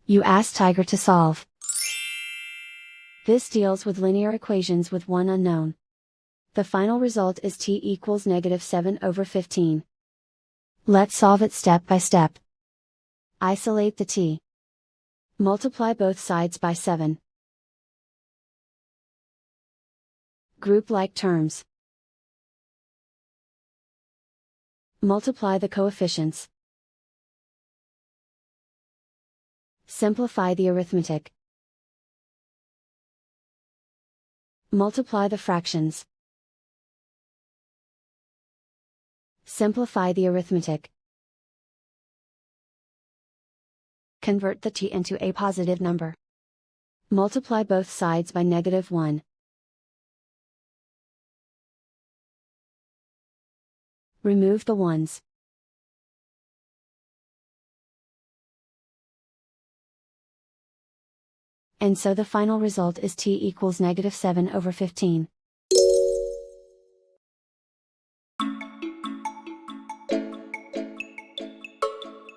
You ask Tiger to solve. This deals with linear equations with one unknown. The final result is t equals -7/15. Let's solve it step by step. Isolate the t. Multiply both sides by 7. Group like terms. Multiply the coefficients. Simplify the arithmetic. Multiply the fractions. Simplify the arithmetic. Convert the t into a positive number. Multiply both sides by -1. Remove the ones. And so the final result is t equals -7/15.